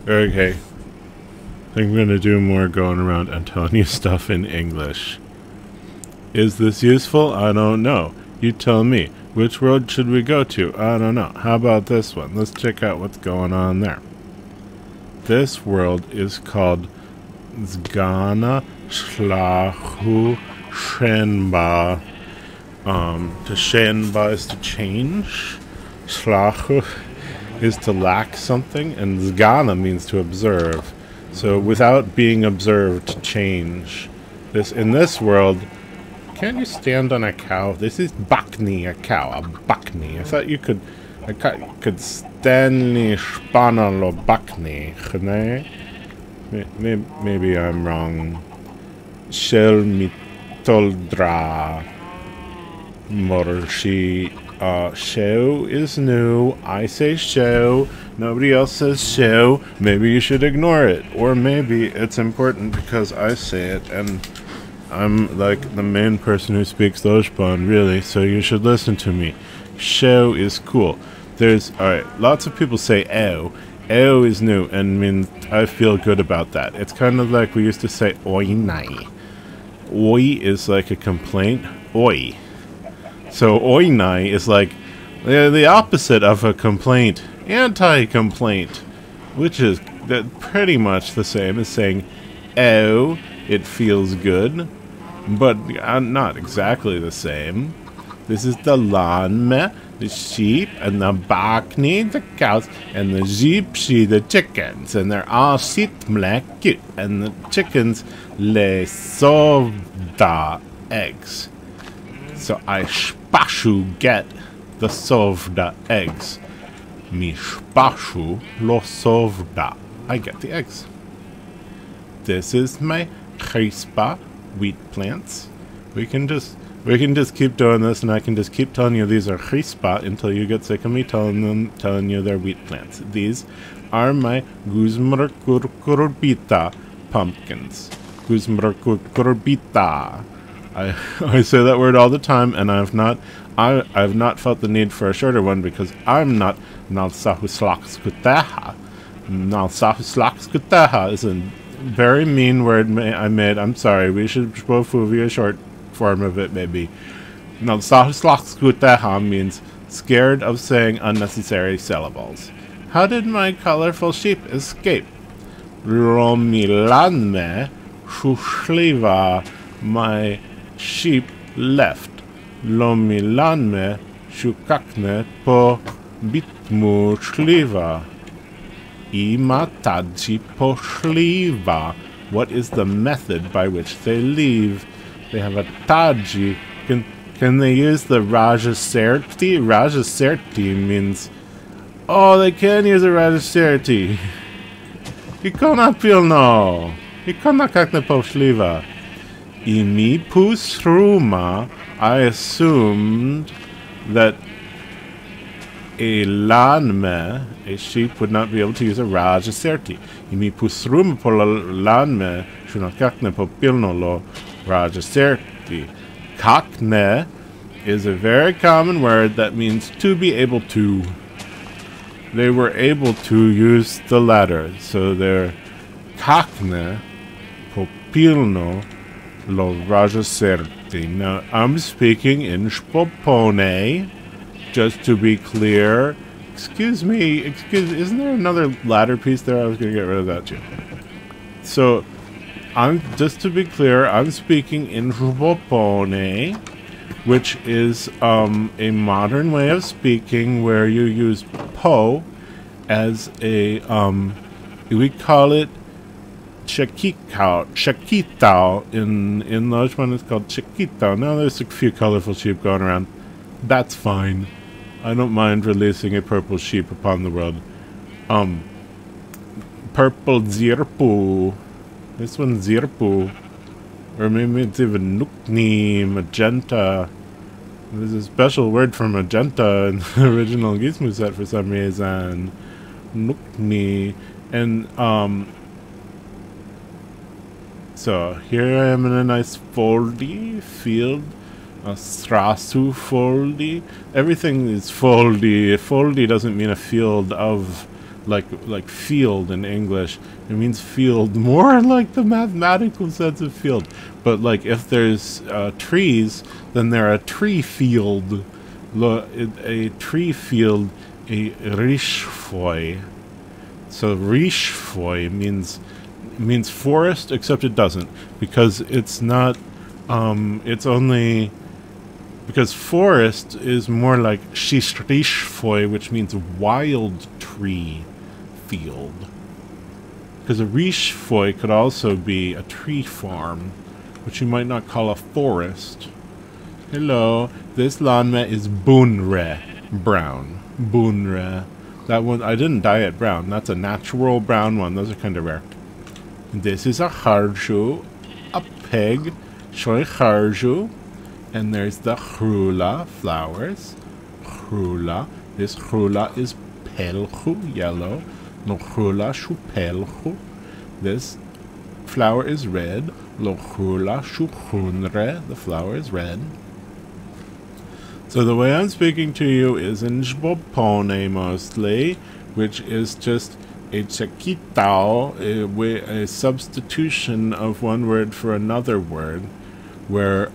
Okay. I'm gonna do more going around and telling you stuff in English. Is this useful? I don't know. You tell me. Which road should we go to? I don't know. How about this one? Let's check out what's going on there. This world is called Zgana Shlahu Shenba. To Shenba is to change. Shlahu is to lack something, and Zgana means to observe. So without being observed, change. In this world, can't you stand on a cow? This is bakni, a cow, a bakni. I thought you could stand spanalo bakni. Maybe I'm wrong. Shel mitoldra morshi. Show is new. I say show. Nobody else says show. Maybe you should ignore it. Or maybe it's important because I say it and I'm like the main person who speaks lojban, really, so you should listen to me. Show is cool. Alright, lots of people say ew. Ew is new and means I feel good about that. It's kind of like we used to say oi nai. Oi is like a complaint. Oi. So oinai is like the opposite of a complaint, anti-complaint, which is pretty much the same as saying, "Oh, it feels good," but not exactly the same. This is the lanme, the sheep, and the bakni, the cows, and the jeepshi, the chickens, and they're all sitmlek, and the chickens lay sovda eggs. So I spashu get the sovda eggs. Mi spashu lo sovda. I get the eggs. This is my chispa wheat plants. We can just keep doing this, and I can just keep telling you these are chispa until you get sick of me telling you they're wheat plants. These are my guzmrkurbita pumpkins. Guzmrkurbita. I say that word all the time, and I've not felt the need for a shorter one because I'm not nalsahuslakskuteha. Nalsahuslakskuteha is a very mean word I made. I'm sorry. We should both move a short form of it, maybe. Nalsahuslakskuteha means scared of saying unnecessary syllables. How did my colorful sheep escape? Romilanme shushliva. My sheep left. Lomilanme shukakne po bitmu shliva. Imataji poshliva. What is the method by which they leave? They have a taji. Can they use the rajaserti? Rajaserti means, oh, they can use a rajaserti. Ikona pilno. Ikona kakne poshliva. Imi pusruma. I assumed that a lanme, a sheep, would not be able to use a rajaserti. Imi pusruma por lanme shunakakne popilno lo rajaserti. Kakne is a very common word that means to be able to. They were able to use the latter, so they're kakne popilno lo rajaserti. Now, I'm speaking in Spopone, just to be clear. Excuse me, isn't there another ladder piece there? I was going to get rid of that too. So, just to be clear, I'm speaking in Spopone, which is a modern way of speaking where you use po as a, we call it Chiquitao. In lojban it's called Chiquitao. Now there's a few colorful sheep going around. That's fine. I don't mind releasing a purple sheep upon the world. Purple zirpu. This one's zirpu. Or maybe it's even nukni, magenta. There's a special word for magenta in the original Gizmo set for some reason. Nukni. And, so here I am in a nice foldy field, a strasu foldy. Everything is foldy. Foldy doesn't mean a field of like field in English. It means field more like the mathematical sense of field. But like if there's trees, then they're a tree field. A tree field, a rischfoy. So rischfoy means forest, except it doesn't, because it's not. It's only because forest is more like rischfoy, which means wild tree field. Because a rischfoy could also be a tree farm, which you might not call a forest. Hello, this lawnmat is bunre, brown. Bunre. That one, I didn't dye it brown. That's a natural brown one. Those are kind of rare. This is a harshu, a peg, shoy harshu. And there's the chrula flowers. Chrula. This chrula is pelchu, yellow. Lo chrula shu pelchu. This flower is red. Lo chrula shu chunre. The flower is red. So the way I'm speaking to you is in Jbopone mostly, which is just a chiquitao, a substitution of one word for another word, where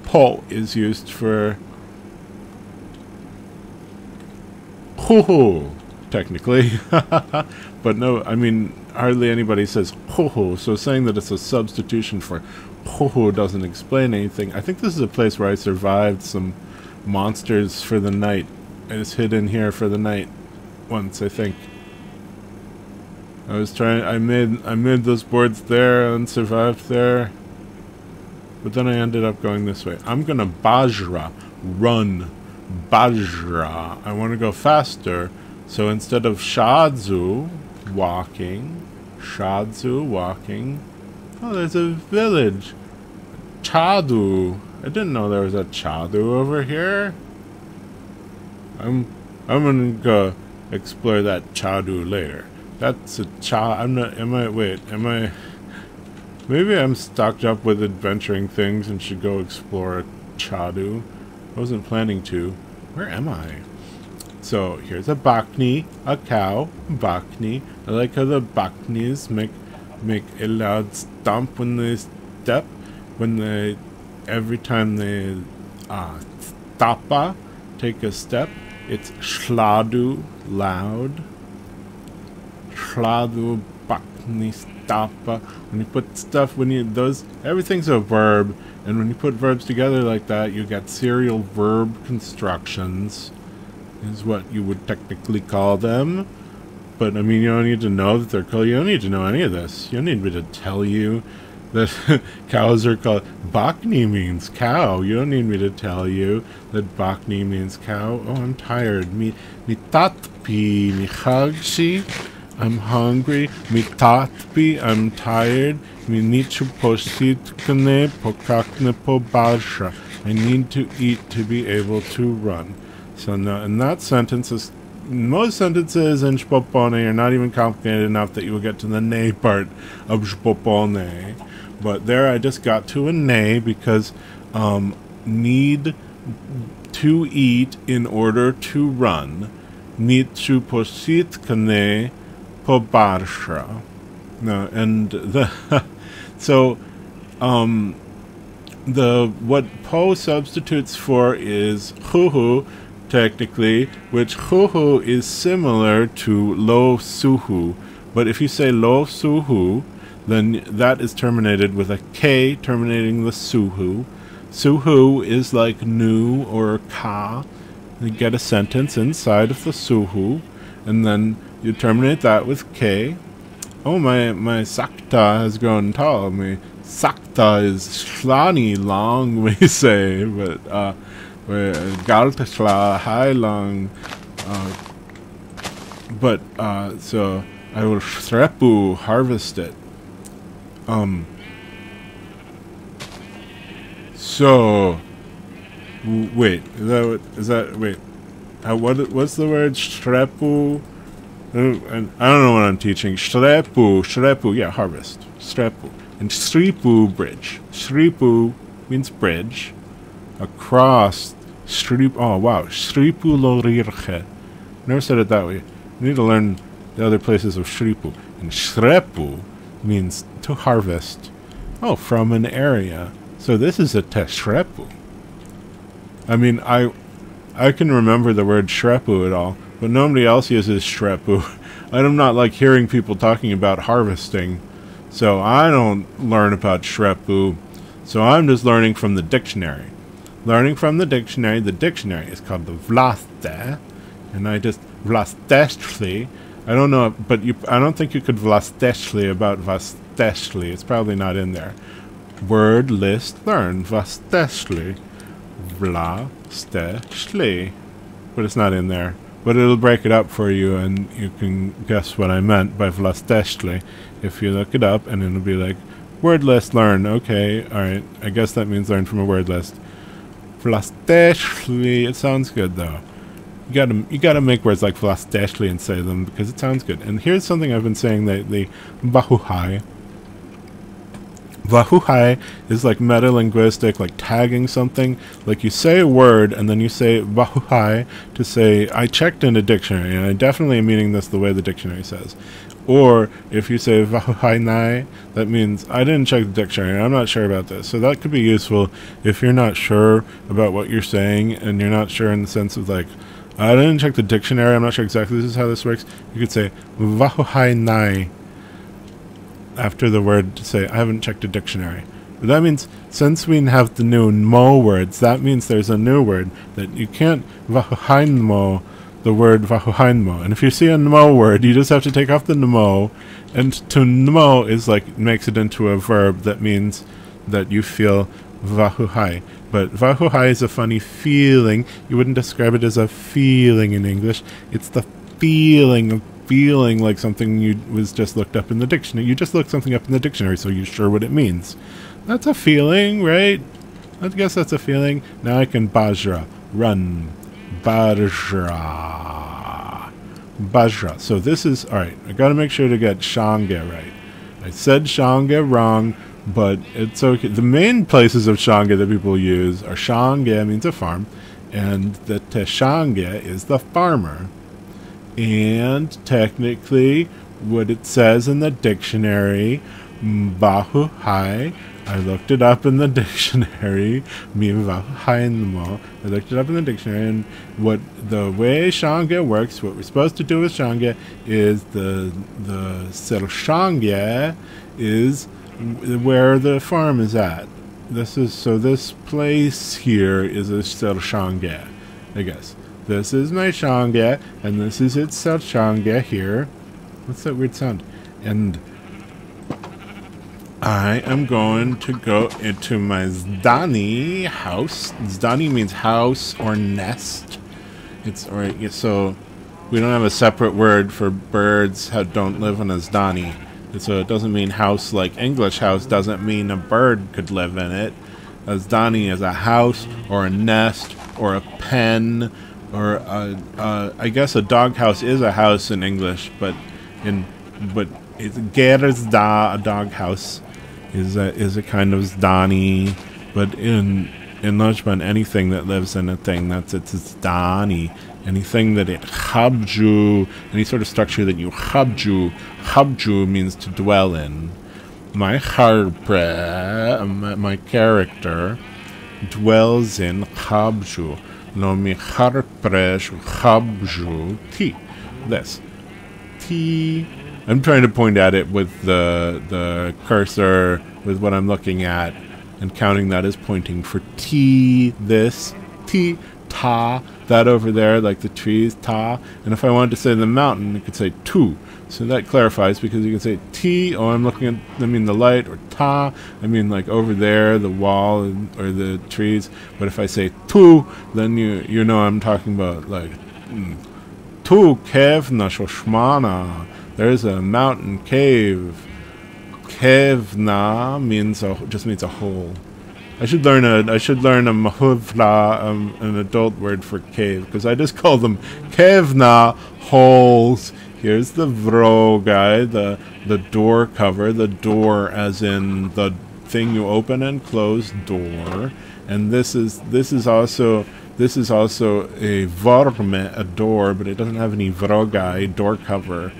po is used for ho-ho, technically. But no, I mean, hardly anybody says ho-ho, so saying that it's a substitution for ho-ho doesn't explain anything. I think this is a place where I survived some monsters for the night. I just hid in here for the night once, I think. I made those boards there and survived there. But then I ended up going this way. I'm gonna bajra, run, bajra. I want to go faster, so instead of shadzu, walking, oh, there's a village. Chadu. I didn't know there was a chadu over here. I'm gonna go explore that chadu later. That's a maybe I'm stocked up with adventuring things and should go explore a chadu. I wasn't planning to. Where am I? So here's a bakni, a cow, bakni. I like how the baknis make a loud stomp when they step, every time they stapa, take a step. It's shladu, loud. Shladu, bakni, stapa. When you put stuff, everything's a verb, and when you put verbs together like that, you get serial verb constructions, is what you would technically call them. But I mean, you don't need to know that they're called. You don't need to know any of this. You don't need me to tell you that cows are called. Bakni means cow. You don't need me to tell you that bakni means cow. Oh, I'm tired. Mi tatpi, mi chagshi. I'm hungry. Mi tatpi, I'm tired. Mi nichu positkane pokakne po balsha. I need to eat to be able to run. So now, in that sentence, most sentences in Jbopone are not even complicated enough that you will get to the ne part of Jbopone. But there I just got to a ne because need to eat in order to run. Nichu positkane po barsha. No, and the so what po substitutes for is huhu, technically, which huhu is similar to lo suhu, but if you say lo suhu, then that is terminated with a k, terminating the suhu. Suhu is like nu or ka. You get a sentence inside of the suhu, and then you terminate that with k. Oh, my sakta has grown tall. My sakta is shlani long, we say, but galtashla high long. But so I will shrepu, harvest it. So wait, what's the word shrepu? I don't know what I'm teaching. Shrepu, yeah, harvest. Shrepu. And shripu, bridge. Shripu means bridge. Across. Oh, wow. Shripu lo rirche. Never said it that way. You need to learn the other places of shripu. And shrepu means to harvest. Oh, from an area. So this is a teshrepu. I mean, I can remember the word shrepu at all, but nobody else uses shrepu. I'm not like hearing people talking about harvesting, so I don't learn about shrepu. So I'm just learning from the dictionary. Learning from the dictionary is called the vlaste, and I just vlasteshli. I don't know, but I don't think you could vlasteshli about vlasteshli. It's probably not in there. Word list learn vlasteshli. Vlasteshli. But it's not in there. But it'll break it up for you, and you can guess what I meant by vlasteshli if you look it up, and it'll be like, word list learn. Okay, alright. I guess that means learn from a word list. Vlasteshli. It sounds good, though. You gotta make words like vlasteshli and say them, because it sounds good. And here's something I've been saying lately. Vahuhai. Vahuhai is like meta-linguistic, like tagging something. Like you say a word, and then you say vahuhai to say, I checked in a dictionary, and I definitely am meaning this the way the dictionary says. Or if you say vahuhai nai, that means I didn't check the dictionary, and I'm not sure about this. So that could be useful if you're not sure about what you're saying, and you're not sure in the sense of like, I didn't check the dictionary, I'm not sure exactly this is how this works. You could say vahuhai nai after the word to say, I haven't checked a dictionary. But that means, since we have the new mo words, that means there's a new word that you can't vahuhainmo the word vahuhainmo. And if you see a nmo word, you just have to take off the nmo, and to nmo is like, makes it into a verb that means that you feel vahuhai. But vahuhai is a funny feeling. You wouldn't describe it as a feeling in English. It's the feeling of feeling like something you was just looked up in the dictionary. You just looked something up in the dictionary, so you're sure what it means. That's a feeling, right? I guess that's a feeling. Now I can bajra, run, bajra, bajra. So this is, alright, I gotta make sure to get cange right. I said cange wrong, but it's okay. The main places of cange that people use are cange means a farm, and the teshange is the farmer. And technically, what it says in the dictionary, bahuhai, I looked it up in the dictionary, I looked it up in the dictionary, and what the way cange works, what we're supposed to do with cange is the serchange is where the farm is at. This place here is a serchange, I guess. This is my cange, and this is its serchange here. What's that weird sound? And I am going to go into my zdani house. Zdani means house or nest. So we don't have a separate word for birds that don't live in a zdani. So it doesn't mean house like English house doesn't mean a bird could live in it. A zdani is a house or a nest or a pen. Or I guess a doghouse is a house in English, but it's gerzda, a doghouse, is a kind of zdani. But in lojban, anything that lives in a thing, it's zdani. Anything that it chabju, any sort of structure that you chabju means to dwell in. My charpre, my character, dwells in chabju. No mi charpresh chabju ti. This. Ti. I'm trying to point at it with the cursor, with what I'm looking at, and counting that as pointing for ti, this, ti, ta, that over there, like the trees, ta. And if I wanted to say the mountain, I could say tu. So that clarifies, because you can say ti, oh, I'm looking at, I mean the light, or ta, I mean like over there, the wall, or the trees. But if I say tu, then you know I'm talking about like, tu kevna shoshmana, there's a mountain cave. Kevna just means a hole. I should learn a mahuvla, an adult word for cave, because I just call them kevna, holes. Here's the vro guy, the door cover, the door as in the thing you open and close, door. And this is also a vorme, a door, but it doesn't have any vrogai, door cover.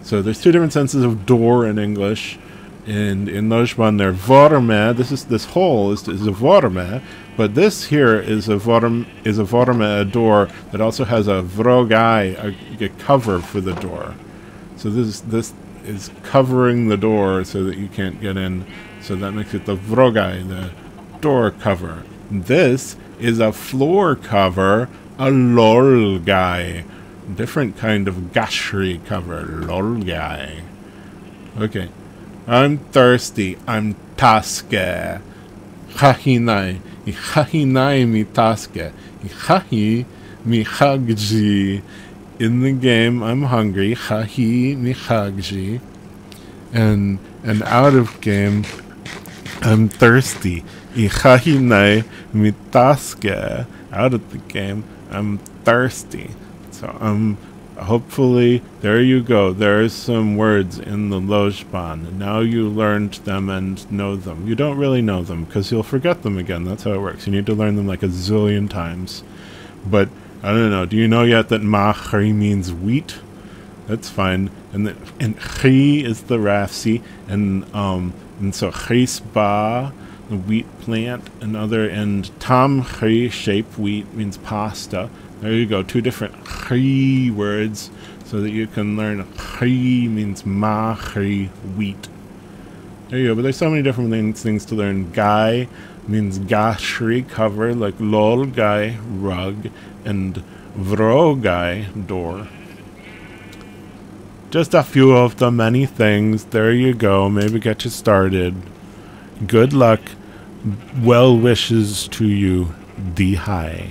So there's two different senses of door in English. And in lojban, they're vorme. This hole is a vorme, but this here is a vorme, a door that also has a vrogai, a cover for the door. So this is covering the door so that you can't get in. So that makes it the vrogai, the door cover. This is a floor cover, a lolgai, different kind of gashri cover, lolgai. Okay. I'm thirsty. I'm taske. Chahinai. Chahinai mi taske. Chahi mi chagji. In the game, I'm hungry. Chahi mi chagji. And out of game, I'm thirsty. Chahinai mi taske. Out of the game, I'm thirsty. So hopefully, there you go. There's some words in the lojban. Now you learned them and know them. You don't really know them because you'll forget them again. That's how it works. You need to learn them like a zillion times. But I don't know. Do you know yet that machri means wheat? That's fine. And chi is the rafsi, and so chisba, the wheat plant, and tam chi, shape wheat, means pasta. There you go, two different chi words so that you can learn chi means machri, wheat. There you go, but there's so many different things to learn. Gai means gashri, cover, like lol gai, rug, and vro gai, door. Just a few of the many things. There you go, maybe get you started. Good luck. Well wishes to you. Di hai.